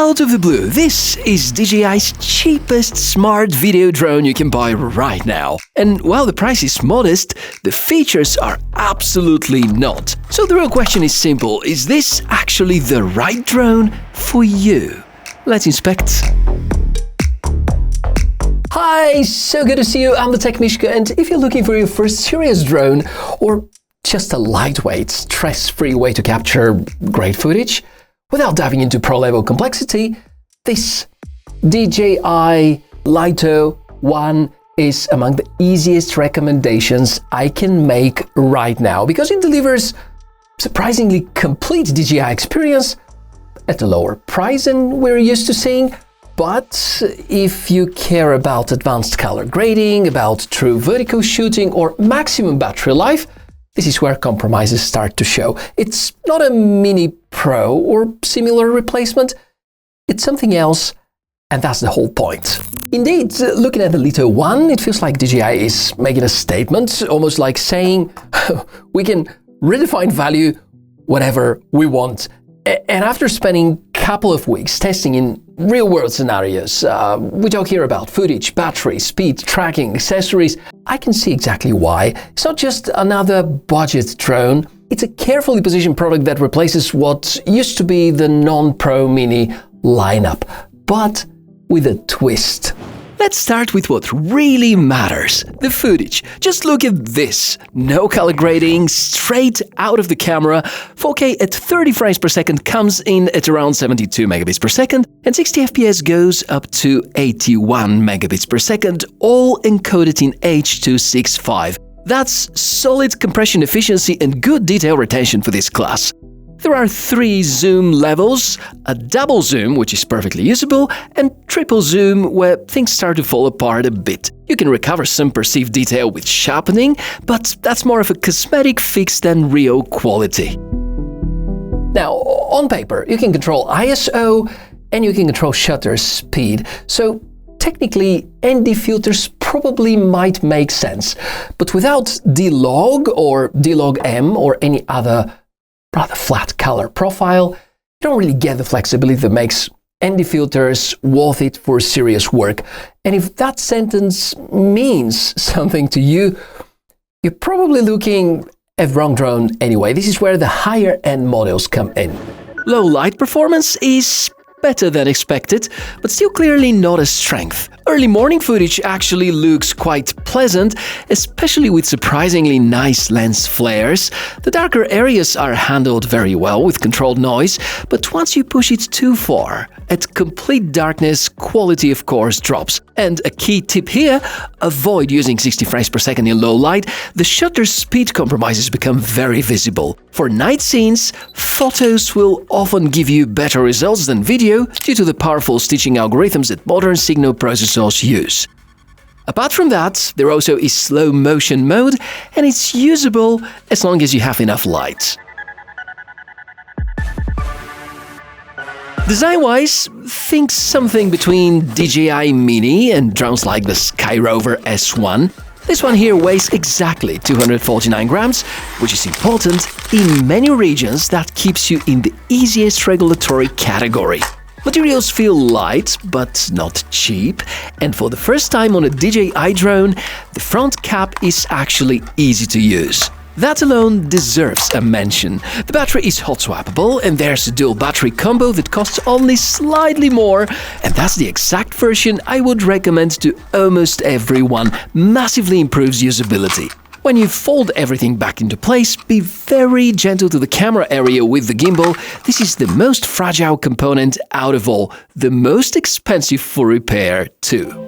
Out of the blue, this is DJI's cheapest smart video drone you can buy right now. And while the price is modest, the features are absolutely not. So the real question is simple: is this actually the right drone for you? Let's inspect. Hi, so good to see you. I'm the TechMishka, and if you're looking for your first serious drone or just a lightweight, stress-free way to capture great footage without diving into pro-level complexity, this DJI Lito 1 is among the easiest recommendations I can make right now because it delivers surprisingly complete DJI experience at a lower price than we're used to seeing. But if you care about advanced color grading, about true vertical shooting or maximum battery life, this is where compromises start to show. It's not a Mini Pro or similar replacement, it's something else, and that's the whole point. Indeed, looking at the Lito 1, it feels like DJI is making a statement, almost like saying, we can redefine value whenever we want. And after spending a couple of weeks testing in real-world scenarios, we talk here about footage, battery, speed, tracking, accessories, I can see exactly why. It's not just another budget drone, it's a carefully positioned product that replaces what used to be the non-Pro Mini lineup, but with a twist. Let's start with what really matters, the footage. Just look at this. No color grading, straight out of the camera. 4K at 30 frames per second comes in at around 72 megabits per second, and 60 FPS goes up to 81 megabits per second, all encoded in H.265. That's solid compression efficiency and good detail retention for this class. There are 3 zoom levels: a double zoom, which is perfectly usable, and triple zoom, where things start to fall apart a bit. You can recover some perceived detail with sharpening, but that's more of a cosmetic fix than real quality. Now, on paper, you can control ISO and you can control shutter speed, so technically ND filters probably might make sense. But without D-Log or D-Log-M or any other rather flat color profile, you don't really get the flexibility that makes ND filters worth it for serious work. And if that sentence means something to you, you're probably looking at the wrong drone anyway. This is where the higher end models come in. Low light performance is better than expected, but still clearly not a strength. Early morning footage actually looks quite pleasant, especially with surprisingly nice lens flares. The darker areas are handled very well with controlled noise, but once you push it too far, at complete darkness, quality of course drops. And a key tip here, avoid using 60 frames per second in low light. The shutter speed compromises become very visible. For night scenes, photos will often give you better results than video due to the powerful stitching algorithms that modern signal processors use. Apart from that, there also is slow motion mode, and it's usable as long as you have enough light. Design-wise, think something between DJI Mini and drones like the Skyrover S1. This one here weighs exactly 249 grams, which is important. In many regions, that keeps you in the easiest regulatory category. Materials feel light, but not cheap, and for the first time on a DJI drone, the front cap is actually easy to use. That alone deserves a mention. The battery is hot swappable, and there's a dual battery combo that costs only slightly more, and that's the exact version I would recommend to almost everyone. Massively improves usability. When you fold everything back into place, be very gentle to the camera area with the gimbal. This is the most fragile component out of all, the most expensive for repair too.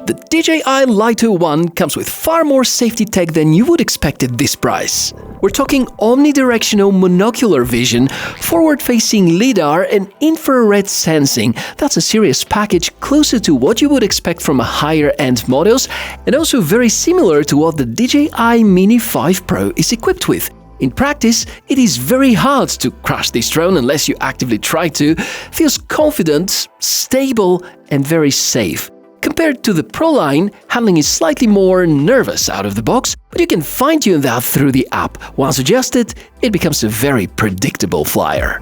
The DJI Lito 1 comes with far more safety tech than you would expect at this price. We're talking omnidirectional monocular vision, forward-facing LiDAR and infrared sensing. That's a serious package closer to what you would expect from a higher-end models, and also very similar to what the DJI Mini 5 Pro is equipped with. In practice, it is very hard to crash this drone unless you actively try to. Feels confident, stable, and very safe. Compared to the Pro line, handling is slightly more nervous out of the box, but you can fine-tune that through the app. Once adjusted, it becomes a very predictable flyer.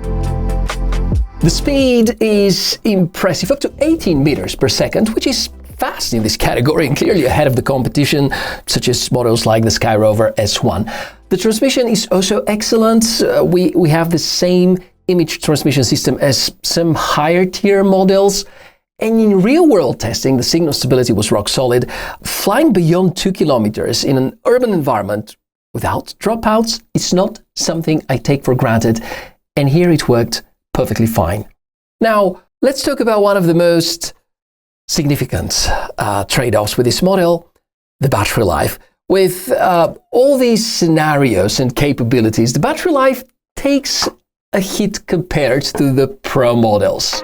The speed is impressive, up to 18 meters per second, which is fast in this category and clearly ahead of the competition, such as models like the Skyrover S1. The transmission is also excellent. We have the same image transmission system as some higher tier models. And in real-world testing, the signal stability was rock solid. Flying beyond 2 kilometers in an urban environment without dropouts is not something I take for granted. And here it worked perfectly fine. Now, let's talk about one of the most significant trade-offs with this model, the battery life. With all these scenarios and capabilities, the battery life takes a hit compared to the Pro models.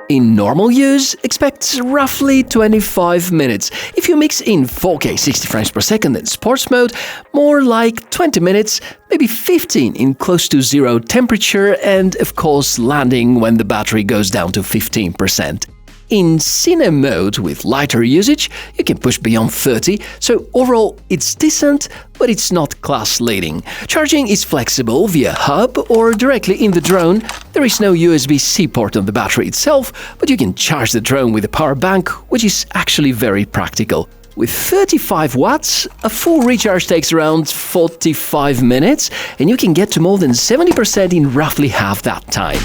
In normal use, expect roughly 25 minutes. If you mix in 4K 60 frames per second in sports mode, more like 20 minutes, maybe 15 in close to zero temperature, and of course landing when the battery goes down to 15%. In cine mode with lighter usage, you can push beyond 30, so overall it's decent, but it's not class-leading. Charging is flexible via hub or directly in the drone. There is no USB-C port on the battery itself, but you can charge the drone with a power bank, which is actually very practical. With 35 watts, a full recharge takes around 45 minutes, and you can get to more than 70% in roughly half that time.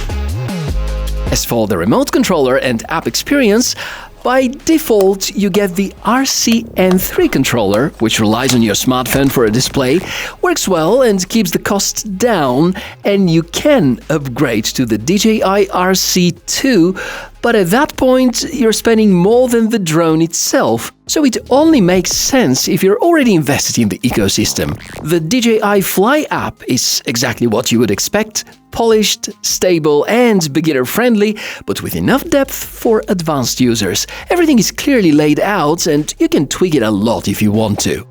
As for the remote controller and app experience, by default you get the RCN3 controller, which relies on your smartphone for a display, works well and keeps the cost down, and you can upgrade to the DJI RC2, but at that point you're spending more than the drone itself, so it only makes sense if you're already invested in the ecosystem. The DJI Fly app is exactly what you would expect: polished, stable and beginner-friendly, but with enough depth for advanced users. Everything is clearly laid out and you can tweak it a lot if you want to.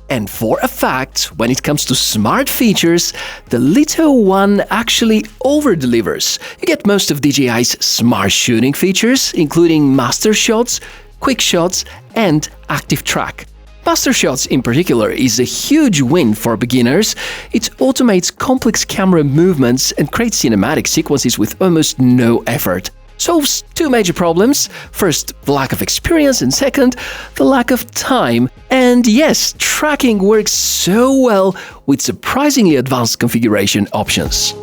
And for a fact, when it comes to smart features, the Lito One actually over-delivers. You get most of DJI's smart shooting features, including master shots, quick shots and active track. Master Shots in particular is a huge win for beginners. It automates complex camera movements and creates cinematic sequences with almost no effort. Solves two major problems: first, the lack of experience, and second, the lack of time. And yes, tracking works so well with surprisingly advanced configuration options.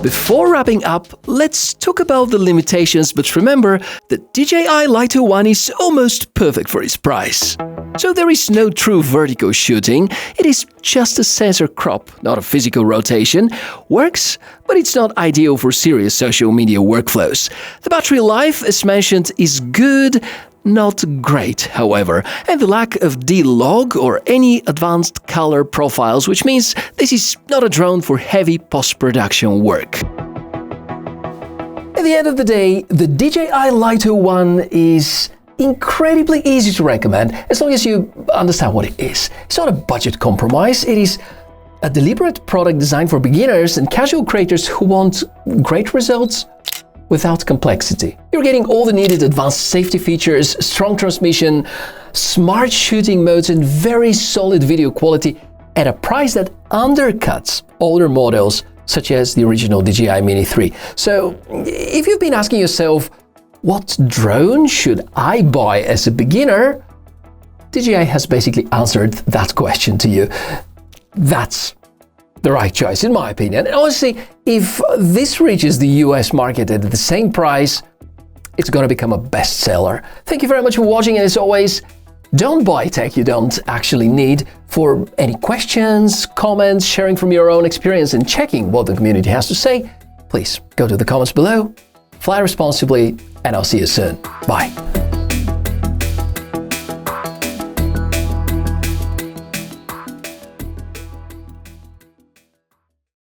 Before wrapping up, let's talk about the limitations, but remember that DJI Lito One is almost perfect for its price. So there is no true vertical shooting, it is just a sensor crop, not a physical rotation. Works, but it's not ideal for serious social media workflows. The battery life, as mentioned, is good, not great, however, and the lack of D-Log or any advanced color profiles, which means this is not a drone for heavy post-production work. At the end of the day, the DJI Lito One is incredibly easy to recommend as long as you understand what it is. It's not a budget compromise, it is a deliberate product designed for beginners and casual creators who want great results without complexity. You're getting all the needed advanced safety features, strong transmission, smart shooting modes and very solid video quality at a price that undercuts older models such as the original DJI Mini 3. So if you've been asking yourself, what drone should I buy as a beginner? DJI has basically answered that question to you. That's the right choice, in my opinion. And honestly, if this reaches the US market at the same price, it's going to become a bestseller. Thank you very much for watching, and as always, don't buy tech you don't actually need. For any questions, comments, sharing from your own experience and checking what the community has to say, please go to the comments below. Fly responsibly, and I'll see you soon. Bye.